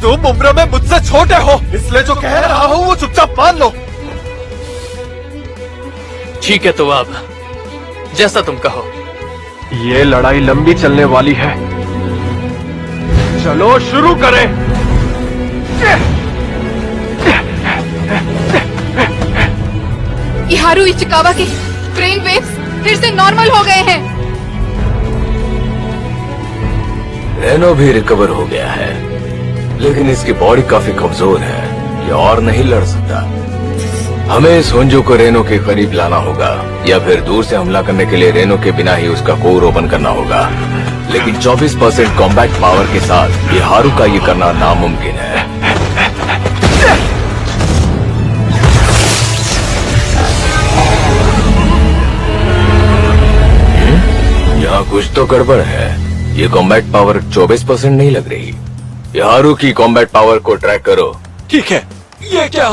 तुम उम्र में मुझसे छोटे हो, इसलिए जो कह रहा हूँ वो चुपचाप मान लो। ठीक है तो अब जैसा तुम कहो। ये लड़ाई लंबी चलने वाली है, चलो शुरू करें। इहारू इचिकावा के ब्रेन वेव्स फिर से नॉर्मल हो गए हैं। रेनो भी रिकवर हो गया है, लेकिन इसकी बॉडी काफी कमजोर है, ये और नहीं लड़ सकता। हमें सोंजो को रेनो के करीब लाना होगा, या फिर दूर से हमला करने के लिए रेनो के बिना ही उसका कोर ओपन करना होगा। लेकिन 24% कॉम्बैट पावर के साथ इहारू का ये करना नामुमकिन है। यहाँ कुछ तो गड़बड़ है, ये कॉम्बैट पावर 24% नहीं लग रही। इहारू की कॉम्बैट पावर को ट्रैक करो। ठीक है, ये क्या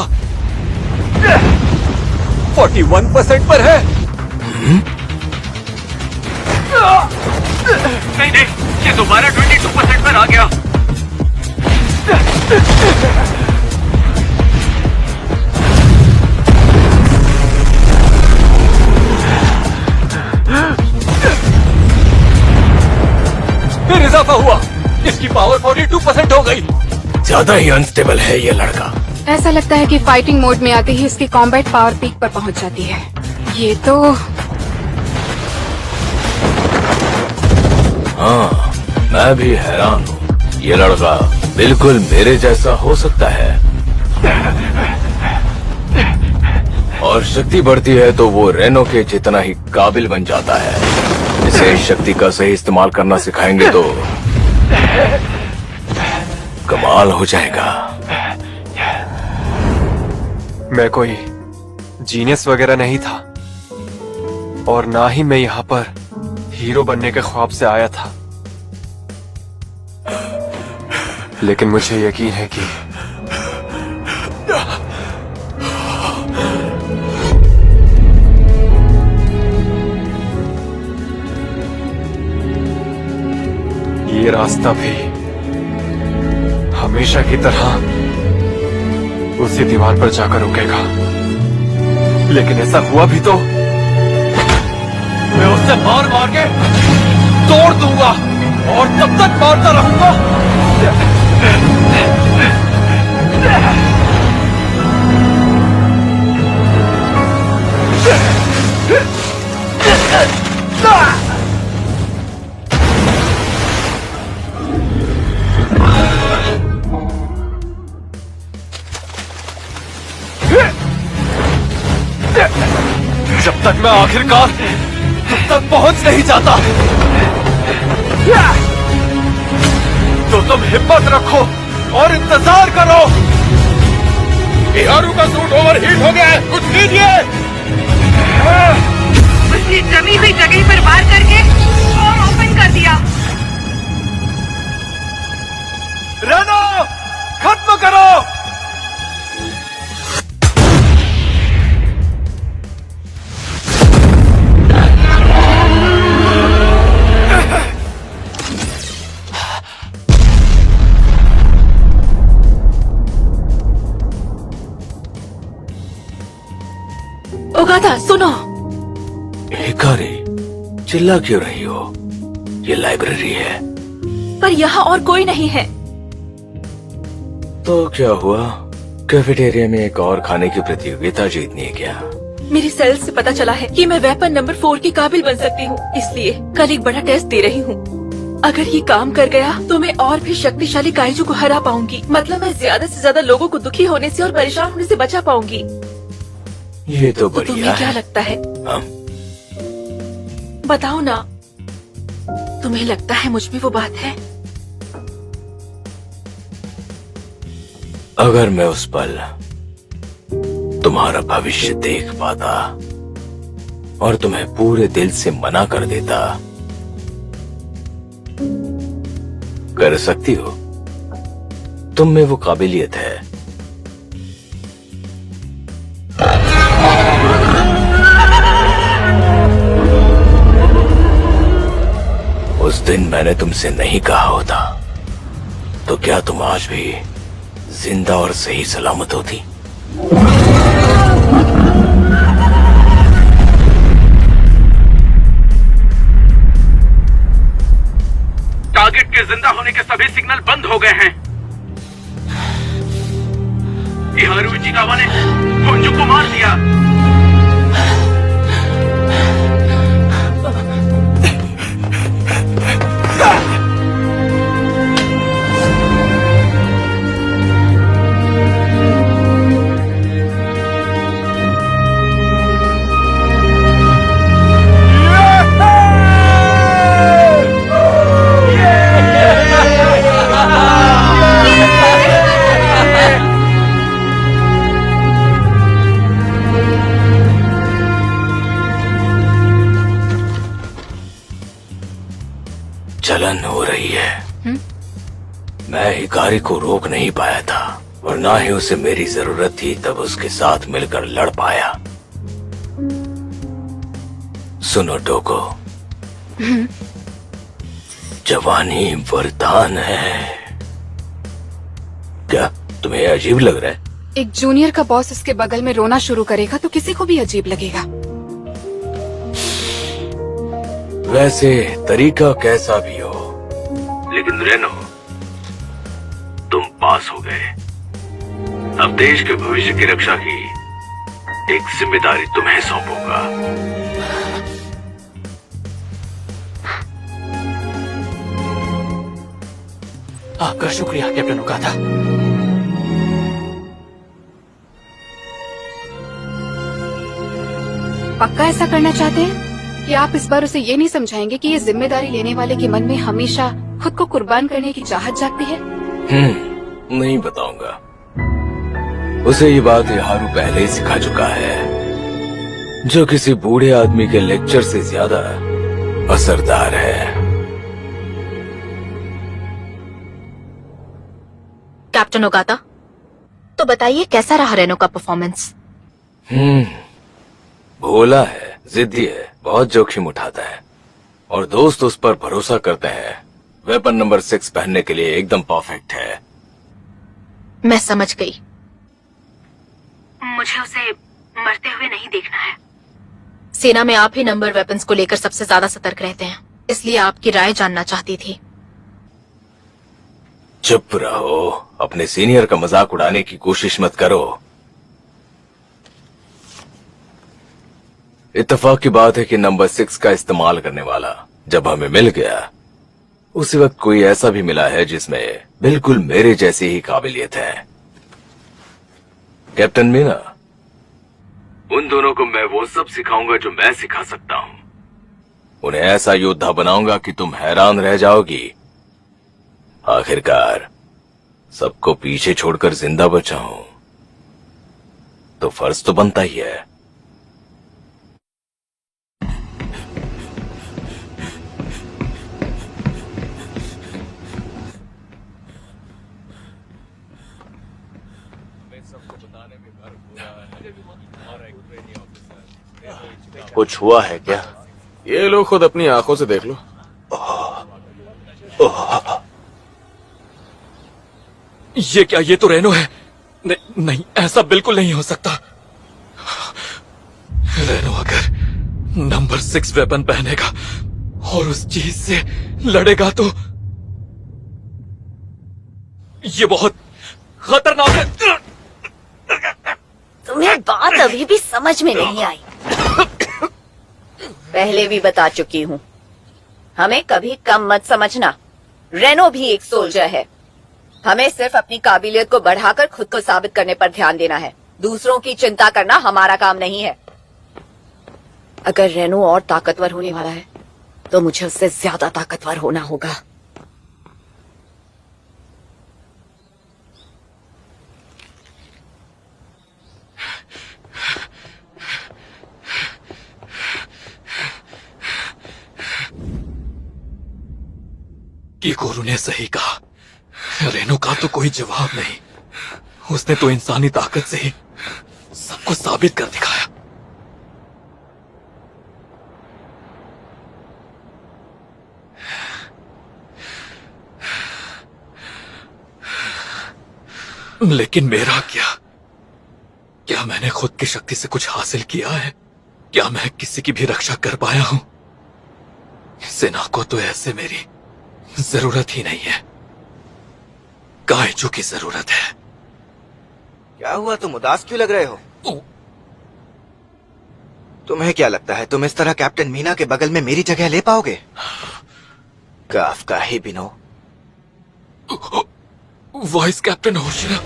41% पर है? नहीं, ये दोबारा 22% पर आ गया। फिर इजाफा हुआ, इसकी पावर 42% हो गई। ज्यादा ही अनस्टेबल है ये लड़का। ऐसा लगता है कि फाइटिंग मोड में आते ही इसकी कॉम्बैट पावर पीक पर पहुंच जाती है। ये तो हाँ, मैं भी हैरान हूँ। ये लड़का बिल्कुल मेरे जैसा हो सकता है, और शक्ति बढ़ती है तो वो रेनो के जितना ही काबिल बन जाता है। इसे शक्ति का सही इस्तेमाल करना सिखाएंगे तो कमाल हो जाएगा। मैं कोई जीनियस वगैरह नहीं था, और ना ही मैं यहाँ पर हीरो बनने के ख्वाब से आया था, लेकिन मुझे यकीन है कि ये रास्ता भी हमेशा की तरह उसी दीवार पर जाकर रुकेगा। लेकिन ऐसा हुआ भी तो मैं उससे मार मार के तोड़ दूंगा, और तब तक मारता रहूंगा। जब तक मैं आखिरकार तुम तक पहुंच नहीं जाता, तो तुम हिम्मत रखो और इंतजार करो। इहारू का सूट ओवरहीट हो गया है, कुछ कीजिए। उसकी जमी हुई जगह पर वार करके और ओपन कर दिया। रेनो, खत्म करो। ओगाता, सुनो। हिकारी, चिल्ला क्यों रही हो? ये लाइब्रेरी है। पर यहाँ और कोई नहीं है। तो क्या हुआ? कैफेटेरिया में एक और खाने की प्रतियोगिता जीतनी है क्या? मेरी सेल से पता चला है कि मैं वेपन नंबर 4 के काबिल बन सकती हूँ, इसलिए कल एक बड़ा टेस्ट दे रही हूँ। अगर ये काम कर गया तो मैं और भी शक्तिशाली काइजू को हरा पाऊंगी। मतलब मैं ज्यादा से ज्यादा लोगों को दुखी होने से और परेशान होने से बचा पाऊंगी। ये तो तुम्हें बढ़िया क्या है। लगता है? हाँ? बताओ ना, तुम्हें लगता है मुझ में वो बात है? अगर मैं उस पल तुम्हारा भविष्य देख पाता और तुम्हें पूरे दिल से मना कर देता, कर सकती हो? तुम में वो काबिलियत है। उस दिन मैंने तुमसे नहीं कहा होता, तो क्या तुम आज भी जिंदा और सही सलामत होती। टारगेट के जिंदा होने के सभी सिग्नल बंद हो गए हैं। बिहारू इचिकावा ने होंजू को मार दिया। जलन हो रही है। मैं हिकारी को रोक नहीं पाया था और ना ही उसे मेरी जरूरत थी, तब उसके साथ मिलकर लड़ पाया। सुनो टोको, जवानी वरदान है। क्या तुम्हें अजीब लग रहा है? एक जूनियर का बॉस उसके बगल में रोना शुरू करेगा तो किसी को भी अजीब लगेगा। वैसे तरीका कैसा भी हो, लेकिन रेनो, तुम पास हो गए। अब देश के भविष्य की रक्षा की एक जिम्मेदारी तुम्हें सौंपूंगा। आपका शुक्रिया कैप्टन ओकादा। पक्का ऐसा करना चाहते हैं कि आप इस बार उसे ये नहीं समझाएंगे कि ये जिम्मेदारी लेने वाले के मन में हमेशा खुद को कुर्बान करने की चाहत जागती है? नहीं बताऊंगा। उसे ये बात हारू पहले ही सिखा चुका है, जो किसी बूढ़े आदमी के लेक्चर से ज्यादा असरदार है। कैप्टन ओकादा, तो बताइए कैसा रहा रेनो का परफॉर्मेंस? भोला है, जिद्दी है, बहुत जोखिम उठाता है और दोस्त उस पर भरोसा करते हैं। वेपन नंबर 6 पहनने के लिए एकदम परफेक्ट है। मैं समझ गई। मुझे उसे मरते हुए नहीं देखना है। सेना में आप ही नंबर वेपन्स को लेकर सबसे ज्यादा सतर्क रहते हैं, इसलिए आपकी राय जानना चाहती थी। चुप रहो, अपने सीनियर का मजाक उड़ाने की कोशिश मत करो। इत्तेफाक की बात है कि नंबर 6 का इस्तेमाल करने वाला जब हमें मिल गया, उसी वक्त कोई ऐसा भी मिला है जिसमें बिल्कुल मेरे जैसी ही काबिलियत है। कैप्टन मीना, उन दोनों को मैं वो सब सिखाऊंगा जो मैं सिखा सकता हूं। उन्हें ऐसा योद्धा बनाऊंगा कि तुम हैरान रह जाओगी। आखिरकार सबको पीछे छोड़कर जिंदा बचाऊं तो फर्ज तो बनता ही है। कुछ हुआ है क्या? ये लो, खुद अपनी आंखों से देख लो। ये क्या? ये तो रेनो है। नहीं, ऐसा बिल्कुल नहीं हो सकता। रेनो अगर नंबर 6 वेपन पहनेगा और उस चीज से लड़ेगा तो ये बहुत खतरनाक है। तुम्हें बात अभी भी समझ में नहीं आई। पहले भी बता चुकी हूँ, हमें कभी कम मत समझना। रेनो भी एक सोल्जर है। हमें सिर्फ अपनी काबिलियत को बढ़ाकर खुद को साबित करने पर ध्यान देना है। दूसरों की चिंता करना हमारा काम नहीं है। अगर रेनो और ताकतवर होने वाला है तो मुझे उससे ज्यादा ताकतवर होना होगा। किकोरू ने सही कहा, रेनो का तो कोई जवाब नहीं। उसने तो इंसानी ताकत से ही सबको साबित कर दिखाया। लेकिन मेरा क्या? क्या मैंने खुद की शक्ति से कुछ हासिल किया है? क्या मैं किसी की भी रक्षा कर पाया हूं? सेना को तो ऐसे मेरी जरूरत ही नहीं है, काइजू की जरूरत है। क्या हुआ, तुम उदास क्यों लग रहे हो? तुम्हें क्या लगता है तुम इस तरह कैप्टन मीना के बगल में मेरी जगह ले पाओगे? काफका हिबिनो। वाइस कैप्टन होशिना,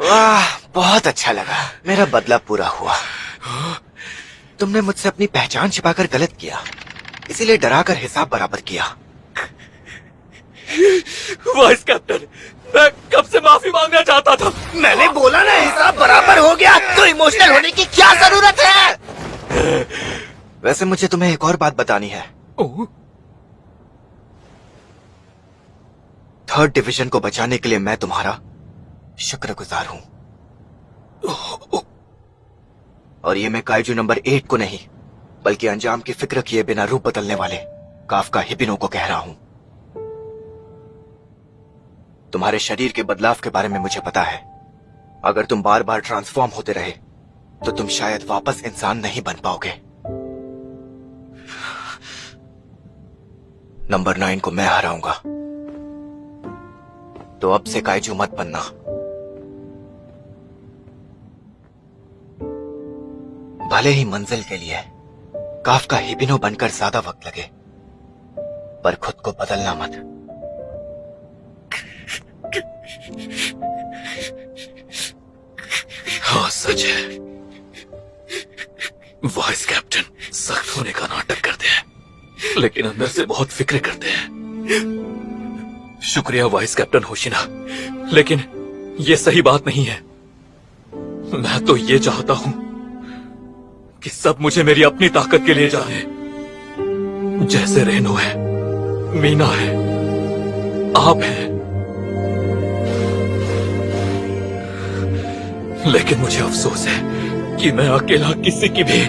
वाह, बहुत अच्छा लगा। मेरा बदला पूरा हुआ। तुमने मुझसे अपनी पहचान छिपाकर गलत किया, इसीलिए डराकर हिसाब बराबर किया। वाइस कैप्टन, मैं कब से माफी मांगना चाहता था। मैंने बोला ना, हिसाब बराबर हो गया, तो इमोशनल होने की क्या जरूरत है? वैसे मुझे तुम्हें एक और बात बतानी है। थर्ड डिवीजन को बचाने के लिए मैं तुम्हारा शुक्रगुजार हूं। और ये मैं काइजू नंबर 8 को नहीं, बल्कि अंजाम की फिक्र किए बिना रूप बदलने वाले काफका हिबिनो को कह रहा हूं। तुम्हारे शरीर के बदलाव के बारे में मुझे पता है। अगर तुम बार बार ट्रांसफॉर्म होते रहे तो तुम शायद वापस इंसान नहीं बन पाओगे। नंबर 9 को मैं हराऊंगा, तो अब से काइजू मत बनना। भले ही मंजिल के लिए काफका हिबिनो बनकर ज्यादा वक्त लगे, पर खुद को बदलना मत। हाँ, सच है। वाइस कैप्टन सख्त होने का नाटक करते हैं, लेकिन अंदर से बहुत फिक्र करते हैं। शुक्रिया वाइस कैप्टन होशिना, लेकिन ये सही बात नहीं है। मैं तो ये चाहता हूं कि सब मुझे मेरी अपनी ताकत के लिए जाने, जैसे रेनो है, मीना है, आप हैं। लेकिन मुझे अफसोस है कि मैं अकेला किसी की भी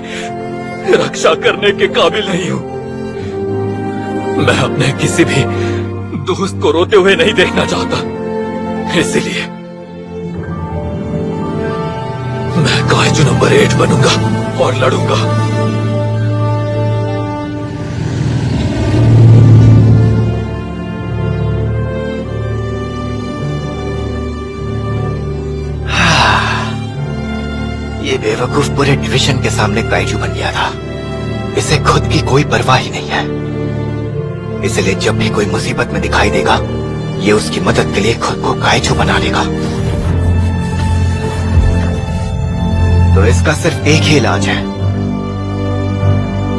रक्षा करने के काबिल नहीं हूं। मैं अपने किसी भी दोस्त को रोते हुए नहीं देखना चाहता, इसलिए मैं काइजू नंबर 8 बनूंगा और लड़ूंगा। ये बेवकूफ पूरे डिवीजन के सामने काइजू बन गया था। इसे खुद की कोई परवाह ही नहीं है, इसलिए जब भी कोई मुसीबत में दिखाई देगा, ये उसकी मदद के लिए खुद को काइजू बना लेगा। तो इसका सिर्फ एक ही इलाज है।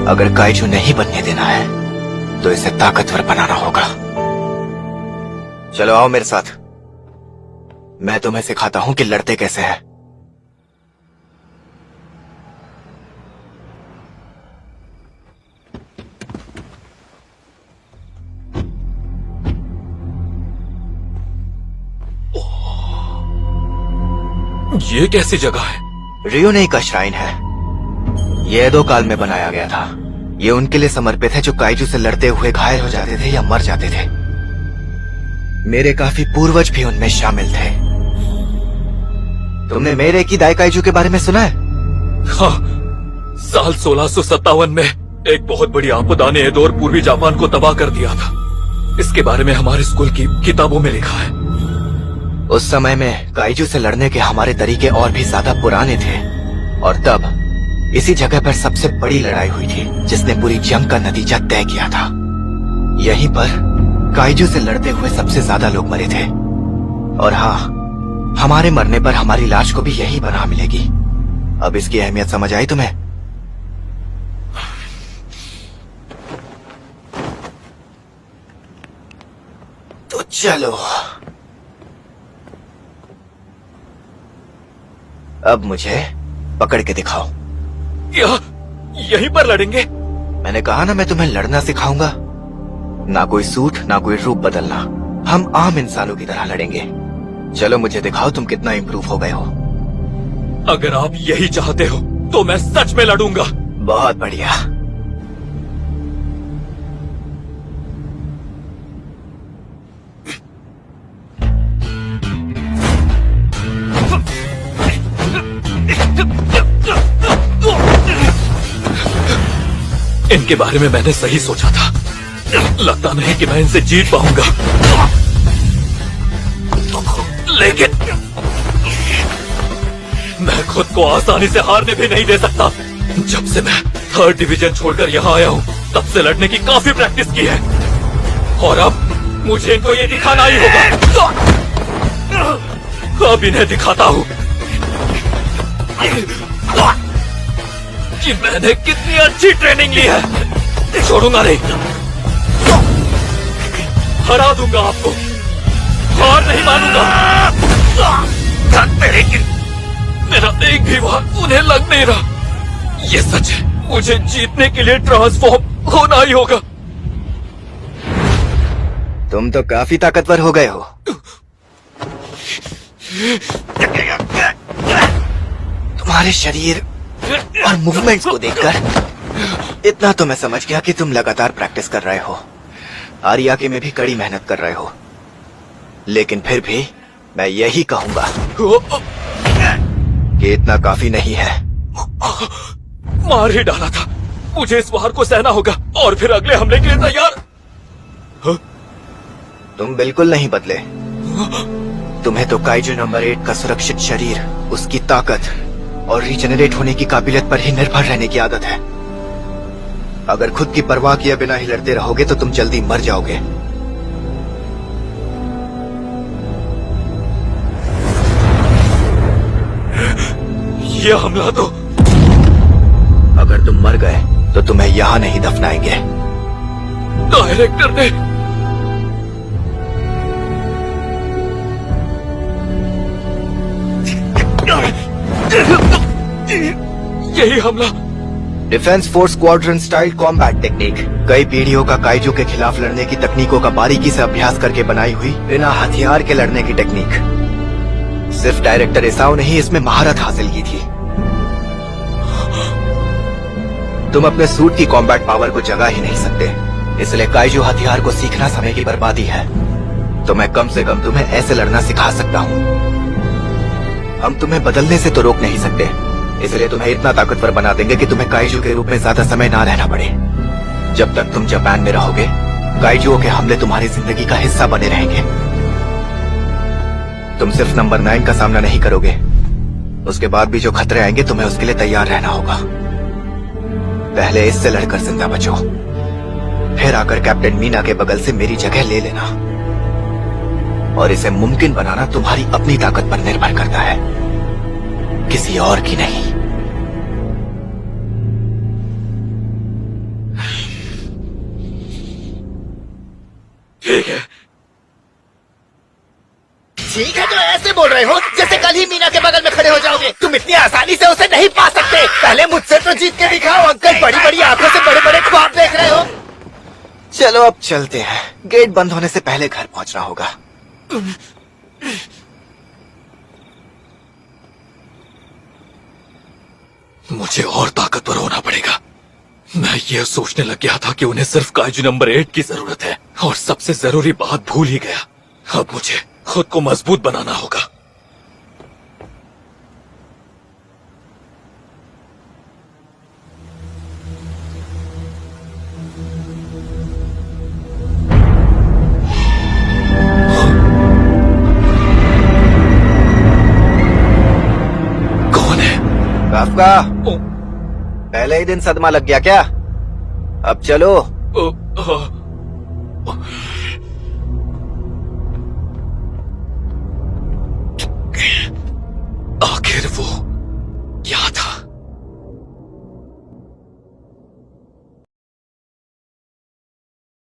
अगर काइजू नहीं बनने देना है तो इसे ताकतवर बनाना होगा। चलो आओ मेरे साथ, मैं तुम्हें सिखाता हूं कि लड़ते कैसे हैं। ये कैसी जगह है? रियोनेई का श्राइन है। ये एडो काल में बनाया गया था। ये उनके लिए समर्पित है जो काइजू से लड़ते हुए घायल हो जाते थे या मर जाते थे। मेरे काफी पूर्वज भी उनमें शामिल थे। तुमने मेरे की दाइकाइजू के बारे में सुना है? हाँ, साल 1657 में एक बहुत बड़ी आपदा ने एडो और पूर्वी जापान को तबाह कर दिया था। इसके बारे में हमारे स्कूल की किताबों में लिखा है। उस समय में काइजू से लड़ने के हमारे तरीके और भी ज्यादा पुराने थे, और तब इसी जगह पर सबसे बड़ी लड़ाई हुई थी जिसने पूरी जंग का नतीजा तय किया था। यहीं पर काइजू से लड़ते हुए सबसे ज्यादा लोग मरे थे। और हाँ, हमारे मरने पर हमारी लाश को भी यही बना मिलेगी। अब इसकी अहमियत समझ आई तुम्हें? तो चलो, अब मुझे पकड़ के दिखाओ। यहीं पर लड़ेंगे? मैंने कहा ना, मैं तुम्हें लड़ना सिखाऊंगा। ना कोई सूट, ना कोई रूप बदलना। हम आम इंसानों की तरह लड़ेंगे। चलो मुझे दिखाओ तुम कितना इम्प्रूव हो गए हो। अगर आप यही चाहते हो तो मैं सच में लड़ूंगा। बहुत बढ़िया। इनके बारे में मैंने सही सोचा था। लगता नहीं कि मैं इनसे जीत पाऊंगा, लेकिन मैं खुद को आसानी से हारने भी नहीं दे सकता। जब से मैं 3rd डिवीजन छोड़कर यहाँ आया हूँ तब से लड़ने की काफी प्रैक्टिस की है, और अब मुझे इनको ये दिखाना ही होगा। अब इन्हें दिखाता हूँ कि मैंने कितनी अच्छी ट्रेनिंग ली है। छोड़ूंगा नहीं, हरा दूंगा आपको, हार नहीं मानूंगा। मेरा एक भी वार उन्हें लग नहीं रहा। ये सच है, मुझे जीतने के लिए ट्रांसफॉर्म होना ही होगा। तुम तो काफी ताकतवर हो गए हो। तुम्हारे शरीर और मूवमेंट्स को देखकर इतना तो मैं समझ गया कि तुम लगातार प्रैक्टिस कर रहे हो, आर्या के में भी कड़ी मेहनत कर रहे हो। लेकिन फिर भी मैं यही कहूंगा कि इतना काफी नहीं है। मार ही डाला था, मुझे इस वार को सहना होगा और फिर अगले हमले के लिए तैयार। तुम बिल्कुल नहीं बदले। तुम्हें तो काइजू नंबर 8 का सुरक्षित शरीर, उसकी ताकत और रीजनरेट होने की काबिलियत पर ही निर्भर रहने की आदत है। अगर खुद की परवाह किए बिना ही लड़ते रहोगे तो तुम जल्दी मर जाओगे। ये हमला तो, अगर तुम मर गए तो तुम्हें यहाँ नहीं दफनाएंगे। डायरेक्टर ने यही हमला। Defence force quadrant style combat technique कई पीढ़ियों का काइजू के खिलाफ लड़ने की तकनीकों का बारीकी से अभ्यास करके बनाई हुई बिना हथियार के लड़ने की टेक्निक। सिर्फ डायरेक्टर इसाओ ने ही इसमें महारत हासिल की थी। तुम अपने सूट की कॉम्बैट पावर को जगा ही नहीं सकते, इसलिए काइजू हथियार को सीखना समय की बर्बादी है। तो मैं कम से कम तुम्हें ऐसे लड़ना सिखा सकता हूँ। हम तुम्हें बदलने से तो रोक नहीं सकते, इसलिए तुम्हें इतना ताकतवर बना देंगे कि तुम्हें काइजू के रूप में ज्यादा समय ना रहना पड़े। जब तक तुम जापान में रहोगे, काइजुओं के हमले तुम्हारी जिंदगी का हिस्सा बने रहेंगे। तुम सिर्फ नंबर 9 का सामना नहीं करोगे, उसके बाद भी जो खतरे आएंगे तुम्हें उसके लिए तैयार रहना होगा। पहले इससे लड़कर जिंदा बचो, फिर आकर कैप्टन मीना के बगल से मेरी जगह ले लेना। और इसे मुमकिन बनाना तुम्हारी अपनी ताकत पर निर्भर करता है, किसी और की नहीं। ठीक है। ठीक है, तो ऐसे बोल रहे हो जैसे कल ही मीना के बगल में खड़े हो जाओगे। तुम इतनी आसानी से उसे नहीं पा सकते। पहले मुझसे तो जीत के दिखाओ। अंकल बड़ी बड़ी आंखों से बड़े बड़े ख्वाब देख रहे हो। चलो अब चलते हैं, गेट बंद होने से पहले घर पहुंचना होगा। मुझे और ताकतवर होना पड़ेगा। मैं ये सोचने लग गया था कि उन्हें सिर्फ काइजू नंबर 8 की जरूरत है, और सबसे जरूरी बात भूल ही गया। अब मुझे खुद को मजबूत बनाना होगा। काफका, पहले ही दिन सदमा लग गया क्या? अब चलो। आखिर वो